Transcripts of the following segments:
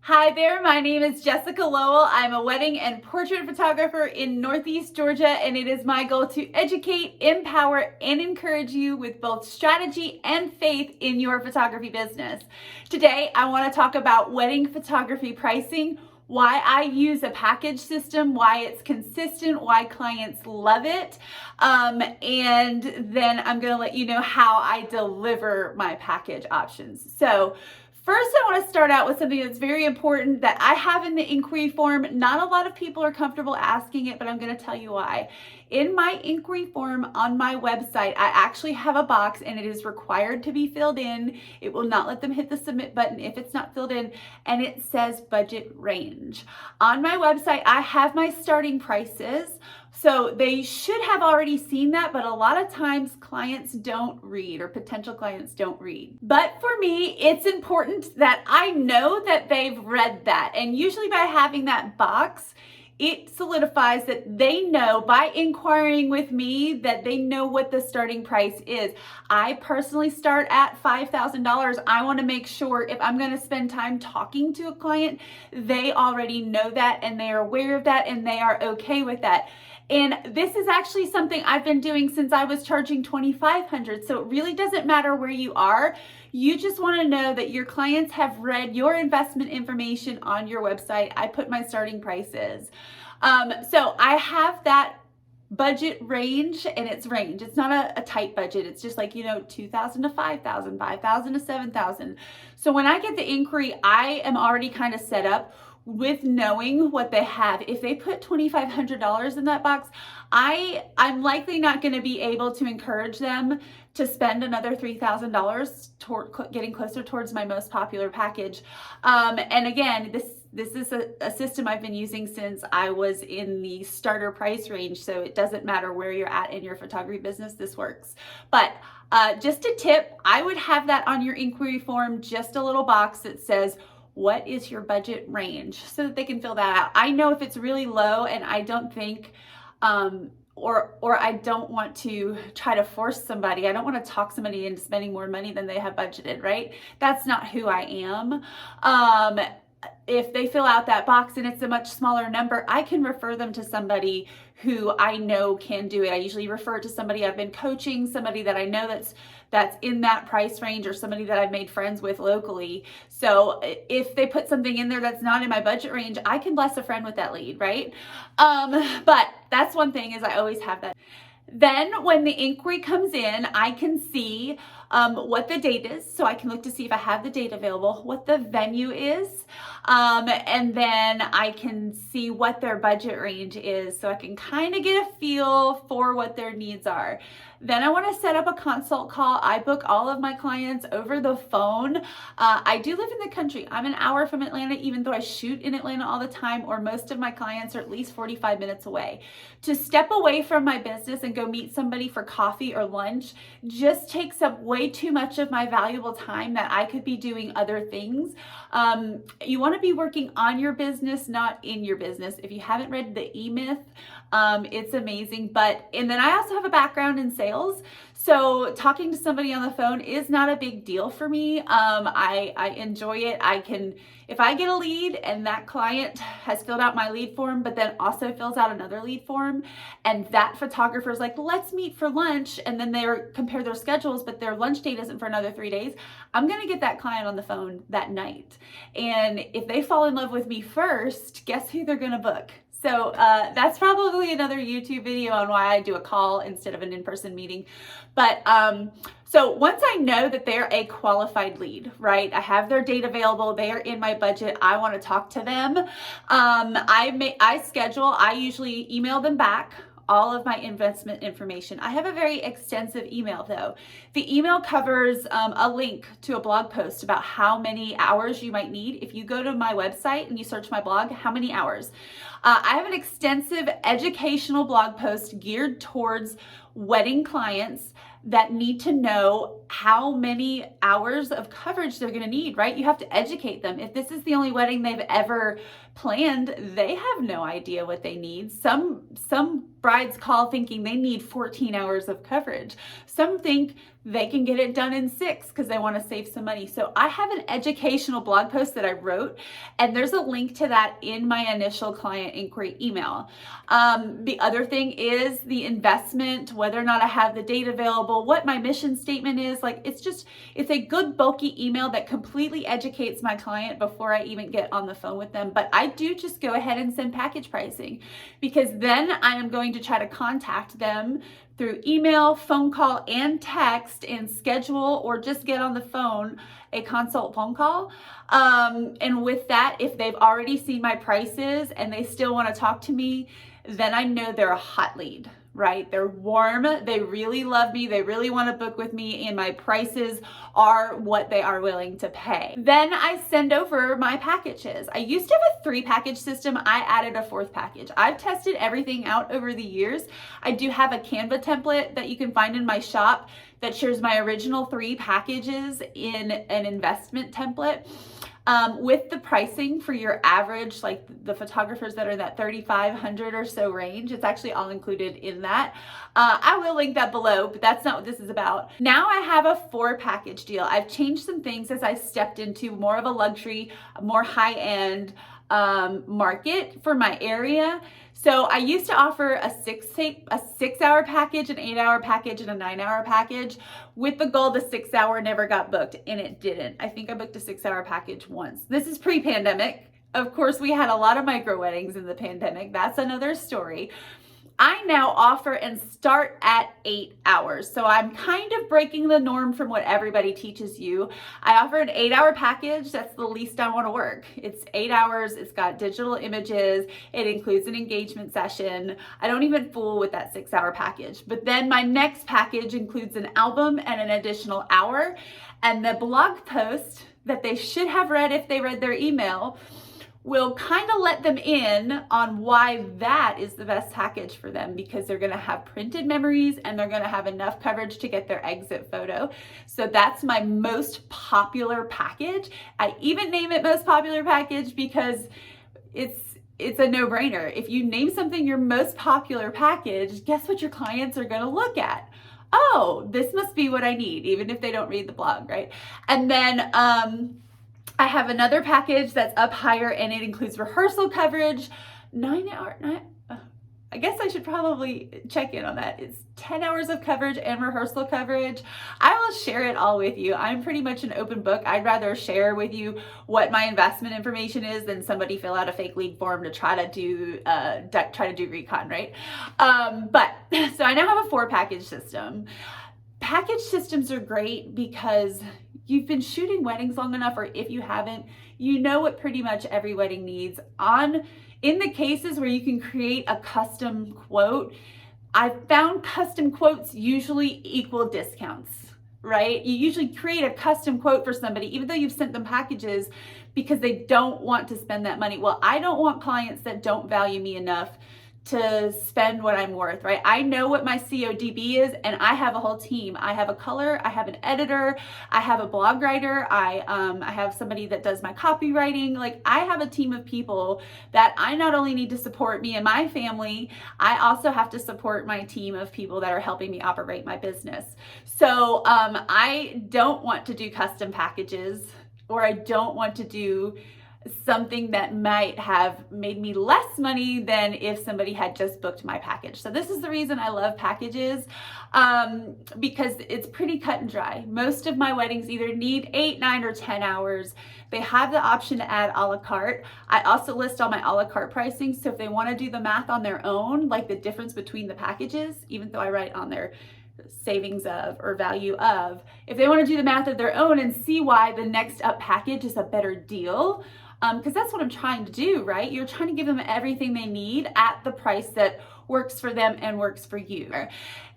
Hi there, my name is Jessica Lowell. I'm a wedding and portrait photographer in Northeast Georgia, and it is my goal to educate, empower, and encourage you with both strategy and faith in your photography business. Today, I want to talk about wedding photography pricing, why I use a package system, why it's consistent, why clients love it, and then I'm going to let you know how I deliver my package options. So first, I want to start out with something that's very important that I have in the inquiry form. Not a lot of people are comfortable asking it, but I'm going to tell you why. In my inquiry form on my website, I actually have a box and it is required to be filled in. It will not let them hit the submit button if it's not filled in, and it says budget range. On my website, I have my starting prices. So they should have already seen that, but a lot of times clients don't read, or potential clients don't read. But for me, it's important that I know that they've read that. And usually by having that box, it solidifies that they know by inquiring with me that they know what the starting price is. I personally start at $5,000. I want to make sure if I'm going to spend time talking to a client, they already know that and they are aware of that and they are okay with that. And this is actually something I've been doing since I was charging $2,500. So it really doesn't matter where you are. You just want to know that your clients have read your investment information on your website. I put my starting prices. So I have that budget range, and it's range. It's not a tight budget. It's just like, $2,000 to $5,000, $5,000 to $7,000. So when I get the inquiry, I am already kind of set up with knowing what they have. If they put $2,500 in that box, I'm likely not going to be able to encourage them to spend another $3,000 toward getting closer towards my most popular package. And again, this is a system I've been using since I was in the starter price range, so it doesn't matter where you're at in your photography business, this works. But just a tip, I would have that on your inquiry form, just a little box that says, what is your budget range, so that they can fill that out. I know if it's really low, and I don't think, or I don't want to try to force somebody. I don't want to talk somebody into spending more money than they have budgeted, right? That's not who I am. If they fill out that box and it's a much smaller number, I can refer them to somebody who I know can do it. I usually refer to somebody I've been coaching, somebody that I know that's in that price range, or somebody that I've made friends with locally. So if they put something in there that's not in my budget range, I can bless a friend with that lead, right? But that's one thing, is I always have that. Then when the inquiry comes in, I can see what the date is. So I can look to see if I have the date available, what the venue is, and then I can see what their budget range is. So I can kind of get a feel for what their needs are. Then I want to set up a consult call. I book all of my clients over the phone. I do live in the country. I'm an hour from Atlanta, even though I shoot in Atlanta all the time, or most of my clients are at least 45 minutes away. To step away from my business and go meet somebody for coffee or lunch just takes up way too much of my valuable time that I could be doing other things. You want to be working on your business, not in your business. If you haven't read the E-Myth, it's amazing. And then I also have a background in sales. So talking to somebody on the phone is not a big deal for me. I enjoy it. If I get a lead and that client has filled out my lead form, but then also fills out another lead form, and that photographer is like, let's meet for lunch, and then they compare their schedules, but their lunch date isn't for another 3 days, I'm going to get that client on the phone that night. And if they fall in love with me first, guess who they're going to book? So that's probably another YouTube video on why I do a call instead of an in-person meeting. But so once I know that they're a qualified lead, right? I have their date available. They are in my budget. I want to talk to them. I usually email them back all of my investment information. I have a very extensive email though. The email covers a link to a blog post about how many hours you might need. If you go to my website and you search my blog, how many hours? I have an extensive educational blog post geared towards wedding clients that need to know how many hours of coverage they're going to need, right? You have to educate them. If this is the only wedding they've ever planned, they have no idea what they need. Some brides call thinking they need 14 hours of coverage. Some think they can get it done in 6 because they want to save some money. So I have an educational blog post that I wrote, and there's a link to that in my initial client inquiry email. The other thing is the investment, whether or not I have the date available, what my mission statement is. Like, it's a good bulky email that completely educates my client before I even get on the phone with them. But I do just go ahead and send package pricing, because then I am going to try to contact them through email, phone call, and text, and schedule or just get on the phone a consult phone call. And with that, if they've already seen my prices and they still want to talk to me, then I know they're a hot lead, right? They're warm. They really love me. They really want to book with me, and my prices are what they are willing to pay. Then I send over my packages. I used to have a 3-package system. I added a 4th package. I've tested everything out over the years. I do have a Canva template that you can find in my shop that shares my original 3 packages in an investment template. With the pricing for your average, like the photographers that are in that $3,500 or so range, it's actually all included in that. I will link that below, but that's not what this is about. Now I have a 4-package deal. I've changed some things as I stepped into more of a luxury, more high-end market for my area. So I used to offer a 6-hour package, an 8-hour package, and a 9-hour package, with the goal the 6-hour never got booked, and it didn't. I think I booked a 6-hour package once. This is pre-pandemic. Of course, we had a lot of micro weddings in the pandemic. That's another story. I now offer and start at 8 hours. So I'm kind of breaking the norm from what everybody teaches you. I offer an 8-hour package. That's the least I want to work. It's 8 hours. It's got digital images. It includes an engagement session. I don't even fool with that 6-hour package. But then my next package includes an album and an additional hour. And the blog post that they should have read if they read their email will kind of let them in on why that is the best package for them, because they're going to have printed memories and they're going to have enough coverage to get their exit photo. So that's my most popular package. I even name it most popular package because it's a no-brainer. If you name something your most popular package, guess what your clients are going to look at? Oh, this must be what I need, even if they don't read the blog, right? And then I have another package that's up higher, and it includes rehearsal coverage, 9 hour, I guess I should probably check in on that. It's 10 hours of coverage and rehearsal coverage. I will share it all with you. I'm pretty much an open book. I'd rather share with you what my investment information is than somebody fill out a fake lead form to try to do recon, right? So I now have a 4-package system. Package systems are great because you've been shooting weddings long enough, or if you haven't, you know what pretty much every wedding needs. In the cases where you can create a custom quote, I've found custom quotes usually equal discounts, right? You usually create a custom quote for somebody, even though you've sent them packages, because they don't want to spend that money. Well, I don't want clients that don't value me enough to spend what I'm worth, right? I know what my CODB is, and I have a whole team. I have a color, I have an editor, I have a blog writer, I have somebody that does my copywriting. Like, I have a team of people that I not only need to support me and my family, I also have to support my team of people that are helping me operate my business. So I don't want to do custom packages, or I don't want to do something that might have made me less money than if somebody had just booked my package. So this is the reason I love packages, because it's pretty cut and dry. Most of my weddings either need 8, 9, or 10 hours. They have the option to add a la carte. I also list all my a la carte pricing. So if they want to do the math on their own, like the difference between the packages, even though I write on their savings of or value of, if they want to do the math of their own and see why the next up package is a better deal, because that's what I'm trying to do, right? You're trying to give them everything they need at the price that works for them and works for you.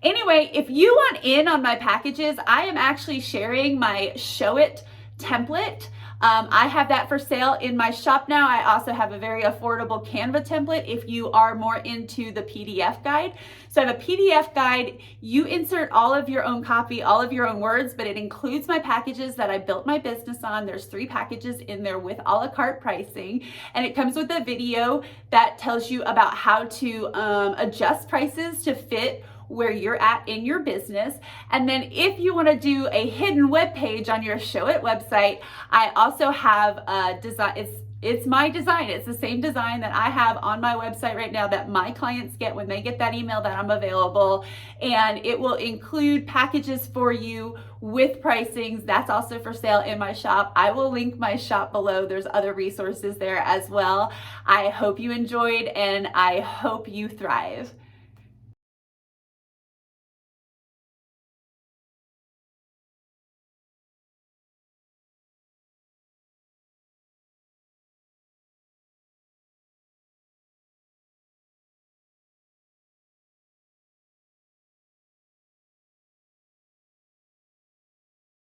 Anyway, if you want in on my packages, I am actually sharing my Show It template I have that for sale in my shop now. I also have a very affordable Canva template if you are more into the PDF guide. So I have a PDF guide. You insert all of your own copy, all of your own words, but it includes my packages that I built my business on. There's 3 packages in there with a la carte pricing, and it comes with a video that tells you about how to adjust prices to fit where you're at in your business. And then if you want to do a hidden web page on your Show It website, I also have a design. It's my design. It's the same design that I have on my website right now that my clients get when they get that email that I'm available. And it will include packages for you with pricings. That's also for sale in my shop. I will link my shop below. There's other resources there as well. I hope you enjoyed, and I hope you thrive.